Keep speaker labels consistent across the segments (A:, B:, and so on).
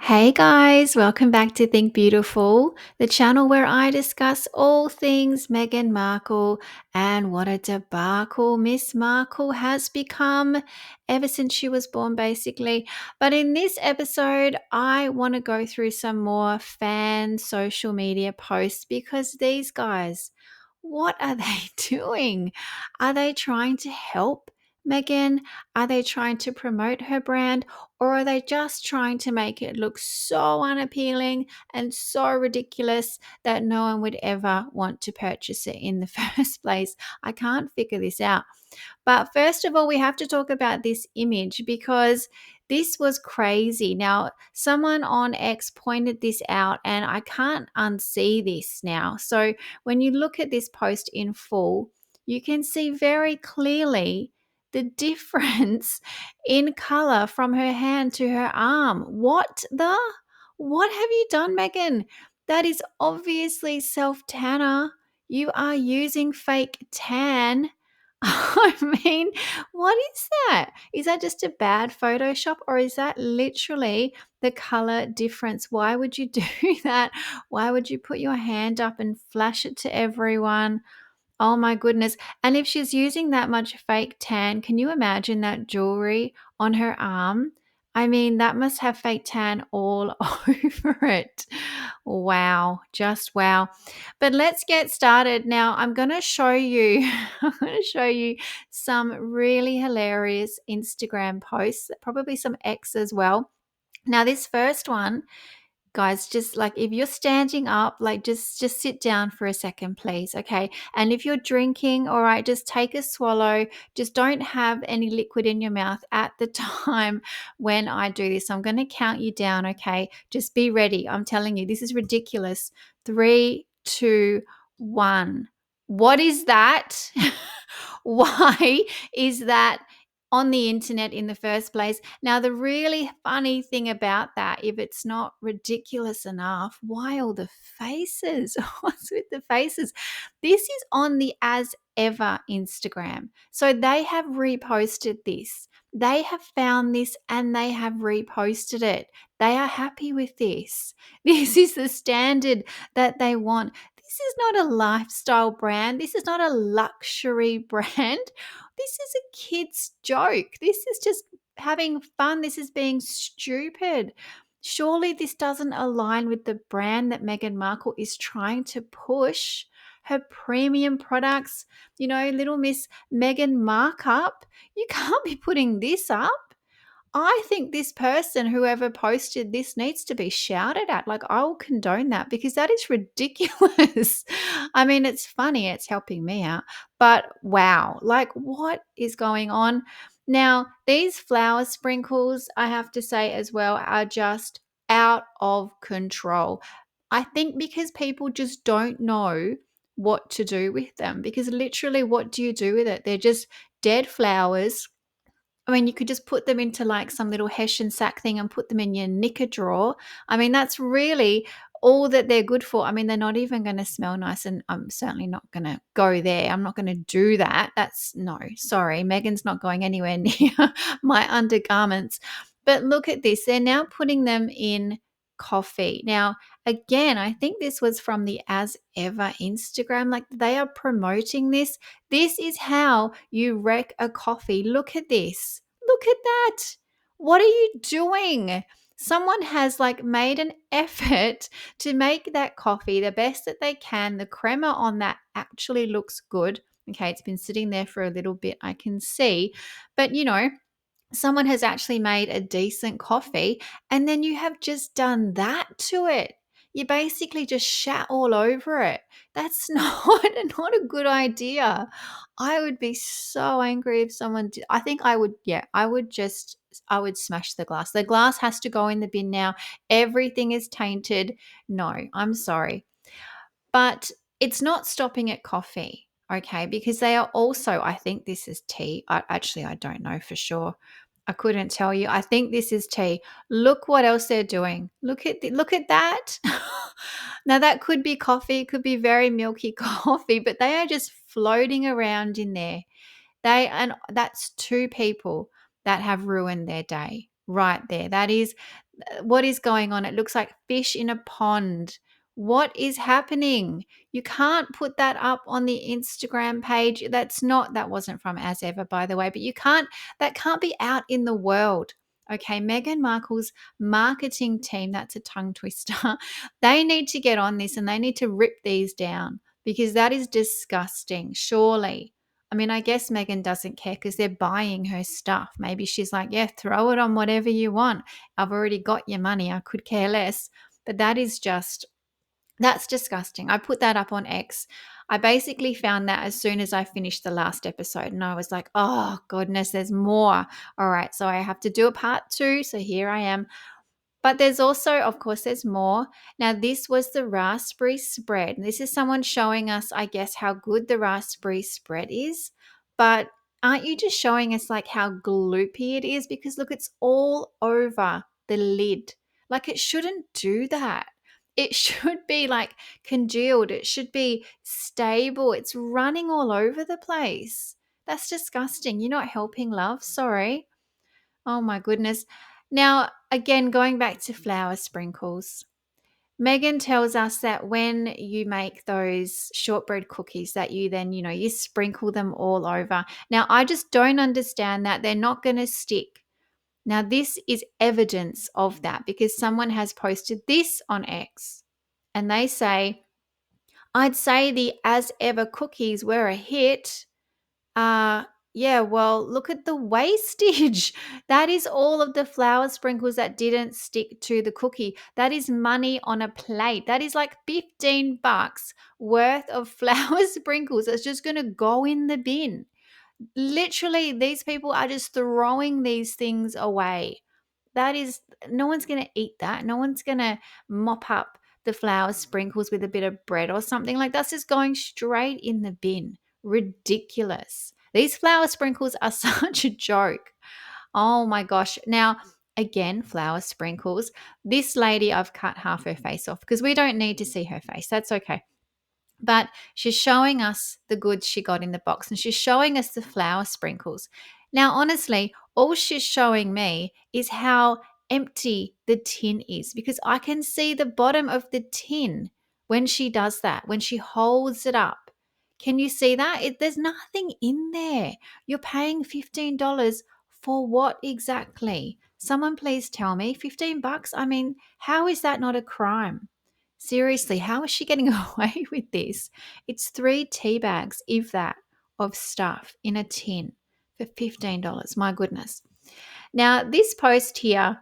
A: Hey guys, welcome back to Think Beautiful, the channel where I discuss all things Meghan Markle and what a debacle Miss Markle has become ever since she was born, basically. But in this episode, I want to go through some more fan social media posts because these guys, what are they doing? Are they trying to help Meghan? Are they trying to promote her brand? Or are they just trying to make it look so unappealing and so ridiculous that no one would ever want to purchase it in the first place? I can't figure this out. But first of all, we have to talk about this image because this was crazy. Now, someone on X pointed this out, and I can't unsee this now. So, when you look at this post in full, you can see very clearly the difference in color from her hand to her arm. What have you done, Meghan? That is obviously self tanner. You are using fake tan. I mean, what is that? Is that just a bad Photoshop or is that literally the color difference? Why would you do that? Why would you put your hand up and flash it to everyone? Oh my goodness. And if she's using that much fake tan, can you imagine that jewelry on her arm? I mean, that must have fake tan all over it. Wow, just wow. But let's get started. Now, I'm going to show you I'm going to show you some really hilarious Instagram posts, probably some X as well. Now, this first one, guys, just like if you're standing up, like just sit down for a second, please. Okay. And if you're drinking, all right, just take a swallow. Just don't have any liquid in your mouth at the time when I do this. I'm going to count you down. Okay. Just be ready. I'm telling you, this is ridiculous. Three, two, one. What is that? Why is that on the internet in the first place? Now, the really funny thing about that, if it's not ridiculous enough, why all the faces? What's with the faces? This is on the As Ever Instagram. So they have reposted this. They have found this and they have reposted it. They are happy with this. This is the standard that they want. This is not a lifestyle brand. This is not a luxury brand. This is a kid's joke. This is just having fun. This is being stupid. Surely this doesn't align with the brand that Meghan Markle is trying to push. Her premium products, little Miss Meghan Markup. You can't be putting this up. I think this person, whoever posted this, needs to be shouted at. Like, I will condone that because that is ridiculous. I mean, it's funny, it's helping me out, but wow, like, what is going on? Now, these flower sprinkles, I have to say as well, are just out of control. I think because people just don't know what to do with them. Because literally, what do you do with it? They're just dead flowers. I mean, you could just put them into like some little Hessian sack thing and put them in your knicker drawer. I mean, that's really all that they're good for. I mean, they're not even going to smell nice, and I'm certainly not going to go there. I'm not going to do that. That's no, sorry. Megan's not going anywhere near my undergarments. But look at this. They're now putting them in coffee. Now, again, I think this was from the As Ever Instagram. Like they are promoting this. This is how you wreck a coffee. Look at this. Look at that. What are you doing? Someone has like made an effort to make that coffee the best that they can. The crema on that actually looks good. Okay, it's been sitting there for a little bit, I can see. But someone has actually made a decent coffee and then you have just done that to it. You basically just shat all over it. That's not a good idea. I would be so angry if someone did. I think I would, yeah, I would smash the glass. The glass has to go in the bin now. Everything is tainted. No, I'm sorry. But it's not stopping at coffee, okay? Because they are also, I think this is tea. I don't know for sure. I couldn't tell you. I think this is tea. Look what else they're doing. Look at that. Now that could be coffee. It could be very milky coffee, but they are just floating around in there. And that's two people that have ruined their day right there. That is What is going on? It looks like fish in a pond. What is happening? You can't put that up on the Instagram page. That wasn't from As Ever, by the way, but that can't be out in the world. Okay, Meghan Markle's marketing team, that's a tongue twister. They need to get on this and they need to rip these down because that is disgusting, surely. I mean, I guess Meghan doesn't care because they're buying her stuff. Maybe she's like, yeah, throw it on whatever you want. I've already got your money. I could care less. But that's disgusting. I put that up on X. I basically found that as soon as I finished the last episode and I was like, oh, goodness, there's more. All right. So I have to do a part 2. So here I am. But there's also, of course, there's more. Now, this was the raspberry spread. This is someone showing us, I guess, how good the raspberry spread is. But aren't you just showing us like how gloopy it is? Because look, it's all over the lid. Like it shouldn't do that. It should be like congealed. It should be stable. It's running all over the place. That's disgusting. You're not helping, love. Sorry. Oh my goodness. Now, again, going back to flour sprinkles, Megan tells us that when you make those shortbread cookies that you then, you sprinkle them all over. Now, I just don't understand that. They're not going to stick. Now, this is evidence of that because someone has posted this on X and they say, I'd say the As Ever cookies were a hit. uh, yeah, well, look at the wastage. That is all of the flour sprinkles that didn't stick to the cookie. That is money on a plate. That is like $15 worth of flour sprinkles that's just going to go in the bin. Literally, these people are just throwing these things away. That is, no one's going to eat that. No one's going to mop up the flour sprinkles with a bit of bread or something. Like that's just going straight in the bin. Ridiculous. These flour sprinkles are such a joke. Oh my gosh. Now, again, flour sprinkles. This lady, I've cut half her face off because we don't need to see her face. That's okay. But she's showing us the goods she got in the box and she's showing us the flour sprinkles. Now, honestly, all she's showing me is how empty the tin is because I can see the bottom of the tin when she does that, when she holds it up. Can you see that? There's nothing in there. You're paying $15 for what exactly? Someone please tell me. $15? I mean, how is that not a crime? Seriously, how is she getting away with this? It's 3 tea bags, if that, of stuff in a tin for $15. My goodness. Now, this post is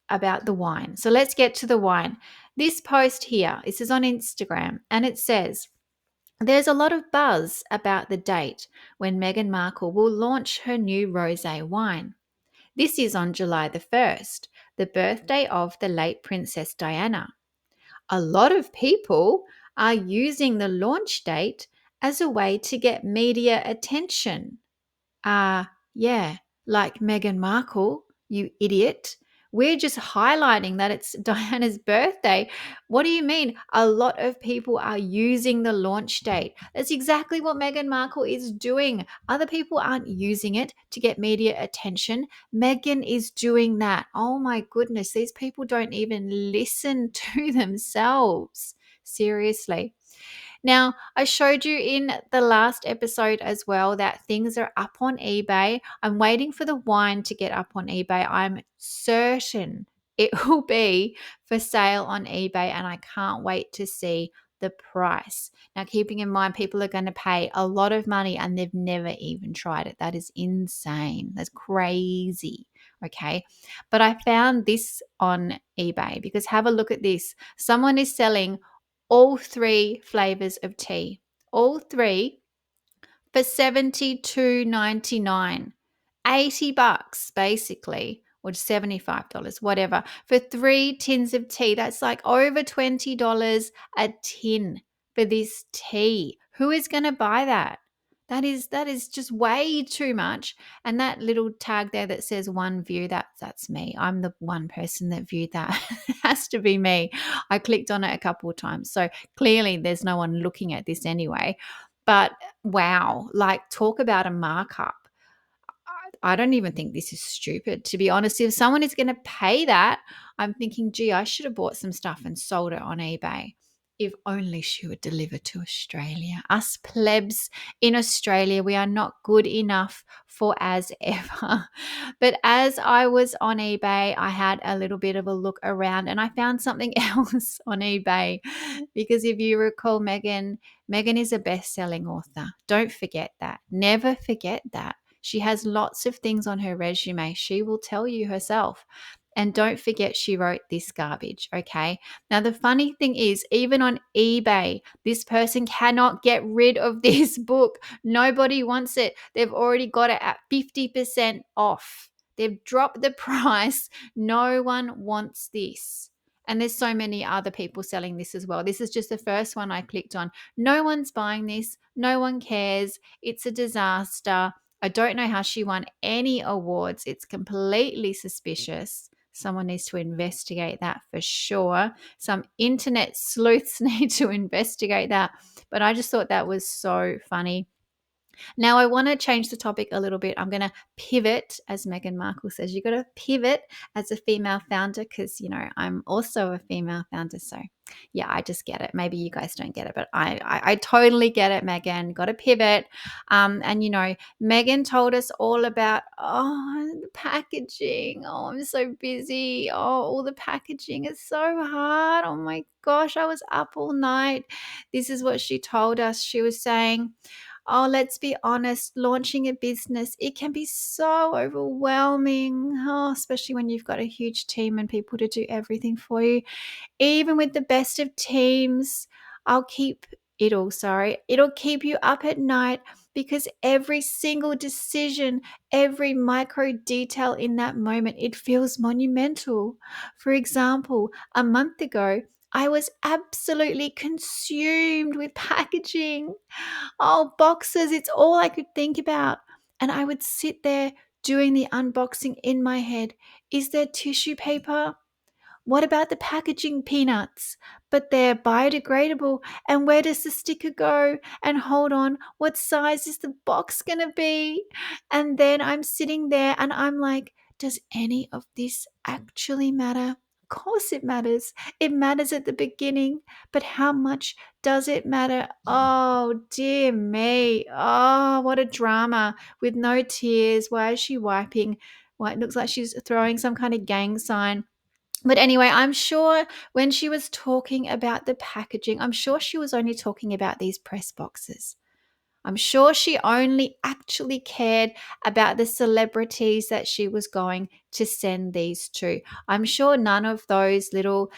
A: about the wine. So let's get to the wine. This post here, this is on Instagram, and it says, there's a lot of buzz about the date when Meghan Markle will launch her new rosé wine. This is on July the 1st, the birthday of the late Princess Diana. A lot of people are using the launch date as a way to get media attention. Yeah, like Meghan Markle, you idiot. We're just highlighting that it's Diana's birthday. What do you mean? A lot of people are using the launch date. That's exactly what Meghan Markle is doing. Other people aren't using it to get media attention. Meghan is doing that. Oh my goodness, these people don't even listen to themselves. Seriously. Now, I showed you in the last episode as well that things are up on eBay. I'm waiting for the wine to get up on eBay. I'm certain it will be for sale on eBay, and I can't wait to see the price. Now, keeping in mind, people are going to pay a lot of money and they've never even tried it. That is insane. That's crazy. Okay. But I found this on eBay because have a look at this. Someone is selling all 3 flavors of tea, all 3 for $72.99, $80 basically, or $75, whatever, for 3 tins of tea. That's like over $20 a tin for this tea. Who is going to buy that? That is just way too much. And that little tag there that says one view, that's me. I'm the one person that viewed that. It has to be me. I clicked on it a couple of times. So clearly there's no one looking at this anyway. But wow, like talk about a markup. I don't even think this is stupid, to be honest. If someone is going to pay that, I'm thinking, gee, I should have bought some stuff and sold it on eBay. If only she would deliver to Australia. Us plebs in Australia, we are not good enough for as ever. But as I was on eBay, I had a little bit of a look around and I found something else on eBay. Because if you recall, Megan is a best selling author. Don't forget that. Never forget that. She has lots of things on her resume. She will tell you herself. And don't forget she wrote this garbage, okay? Now, the funny thing is, even on eBay, this person cannot get rid of this book. Nobody wants it. They've already got it at 50% off. They've dropped the price. No one wants this. And there's so many other people selling this as well. This is just the first one I clicked on. No one's buying this. No one cares. It's a disaster. I don't know how she won any awards. It's completely suspicious. Someone needs to investigate that for sure. Some internet sleuths need to investigate that. But I just thought that was so funny. Now, I want to change the topic a little bit. I'm going to pivot, as Meghan Markle says. You got to pivot as a female founder because, I'm also a female founder. So, yeah, I just get it. Maybe you guys don't get it, but I totally get it, Meghan. Got to pivot. And, Meghan told us all about, the packaging. Oh, I'm so busy. Oh, all the packaging is so hard. Oh, my gosh, I was up all night. This is what she told us. She was saying, oh, let's be honest, launching a business, it can be so overwhelming, especially when you've got a huge team and people to do everything for you. Even with the best of teams, it'll keep you up at night because every single decision, every micro detail in that moment, it feels monumental. For example, a month ago, I was absolutely consumed with packaging. Oh, boxes, it's all I could think about. And I would sit there doing the unboxing in my head. Is there tissue paper? What about the packaging peanuts? But they're biodegradable. And where does the sticker go? And hold on, what size is the box going to be? And then I'm sitting there and I'm like, does any of this actually matter? Of course it matters. It matters at the beginning, but how much does it matter? Oh, dear me. Oh, what a drama with no tears. Why is she wiping? Why it looks like she's throwing some kind of gang sign. But anyway, I'm sure when she was talking about the packaging, I'm sure she was only talking about these press boxes. I'm sure she only actually cared about the celebrities that she was going to send these to. I'm sure none of those little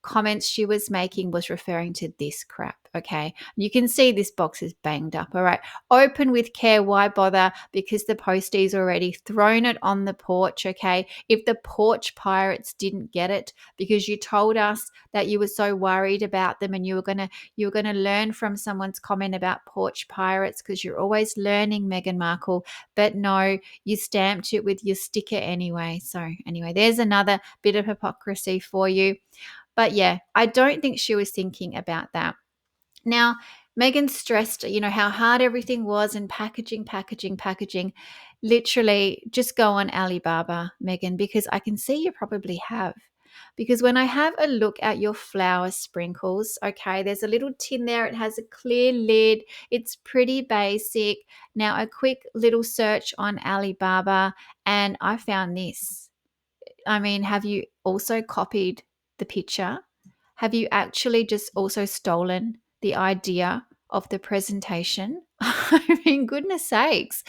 A: comments she was making was referring to this crap, okay? You can see this box is banged up, all right? Open with care, why bother? Because the postie's already thrown it on the porch, okay? If the porch pirates didn't get it because you told us that you were so worried about them and you were going to learn from someone's comment about porch pirates because you're always learning, Meghan Markle. But no, you stamped it with your sticker anyway. So anyway, there's another bit of hypocrisy for you. But yeah, I don't think she was thinking about that. Now, Megan stressed, how hard everything was and packaging. Literally, just go on Alibaba, Megan, because I can see you probably have. Because when I have a look at your flower sprinkles, okay, there's a little tin there. It has a clear lid. It's pretty basic. Now, a quick little search on Alibaba, and I found this. I mean, have you also copied the picture? Have you actually just also stolen the idea of the presentation? I mean, goodness sakes.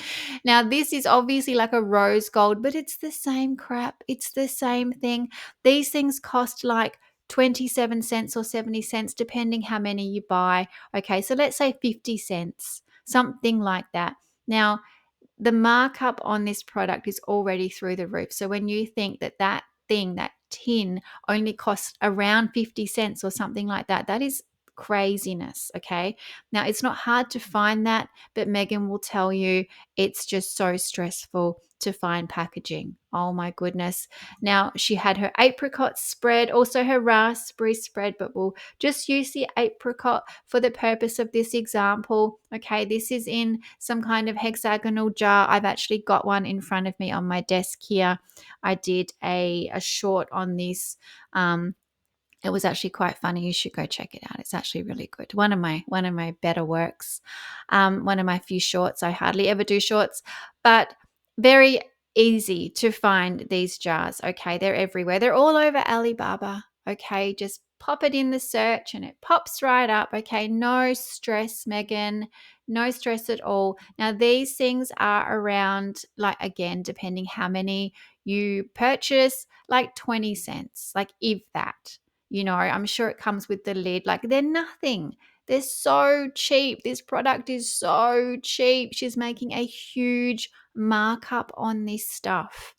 A: Now, this is obviously like a rose gold, but it's the same crap. It's the same thing. These things cost like 27 cents or 70 cents, depending how many you buy. Okay, so let's say 50 cents, something like that. Now, the markup on this product is already through the roof. So when you think that tin only costs around 50 cents or something like that, that is craziness. Okay. Now, it's not hard to find that, but Megan will tell you it's just so stressful to find packaging. Oh my goodness. Now, she had her apricot spread, also her raspberry spread, but we'll just use the apricot for the purpose of this example. Okay, this is in some kind of hexagonal jar. I've actually got one in front of me on my desk here. I did a short on this. It was actually quite funny. You should go check it out. It's actually really good. One of my better works. One of my few shorts. I hardly ever do shorts, but very easy to find these jars. Okay, they're everywhere. They're all over Alibaba. Okay, just pop it in the search and it pops right up. Okay, no stress, Megan. No stress at all. Now these things are around, like, again, depending how many you purchase, like 20 cents, like if that. I'm sure it comes with the lid. Like, they're nothing. They're so cheap. This product is so cheap. She's making a huge markup on this stuff.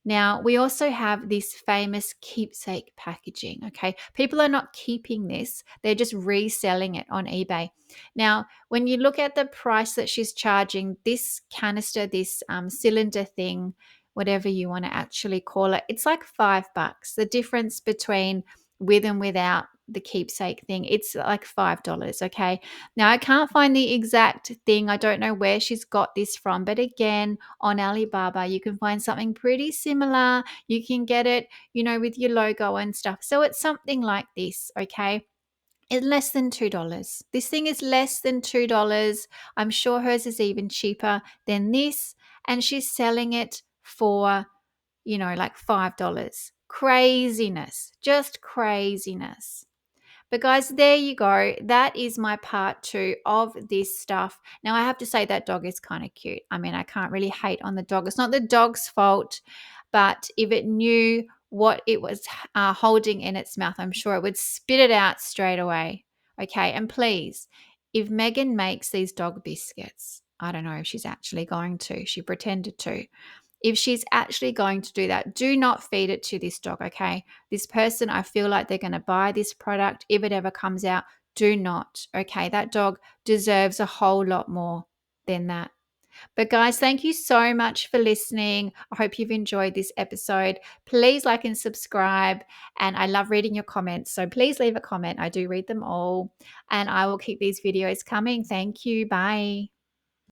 A: Now, we also have this famous keepsake packaging. Okay. People are not keeping this, they're just reselling it on eBay. Now, when you look at the price that she's charging, this canister, this cylinder thing, whatever you want to actually call it, it's like $5. The difference between with and without the keepsake thing, it's like $5. Okay. Now, I can't find the exact thing. I don't know where she's got this from, but again, on Alibaba, you can find something pretty similar. You can get it, with your logo and stuff. So it's something like this, okay? It's less than $2. This thing is less than $2. I'm sure hers is even cheaper than this. And she's selling it for, like $5. Craziness, just craziness. But guys, there you go. That is my part 2 of this stuff. Now, I have to say that dog is kind of cute. I mean, I can't really hate on the dog. It's not the dog's fault, but if it knew what it was holding in its mouth, I'm sure it would spit it out straight away. Okay, and please, if Megan makes these dog biscuits, I don't know if she's actually going to. She pretended to. If she's actually going to do that, do not feed it to this dog, okay? This person, I feel like they're going to buy this product if it ever comes out. Do not, okay? That dog deserves a whole lot more than that. But guys, thank you so much for listening. I hope you've enjoyed this episode. Please like and subscribe. And I love reading your comments. So please leave a comment. I do read them all. And I will keep these videos coming. Thank you. Bye.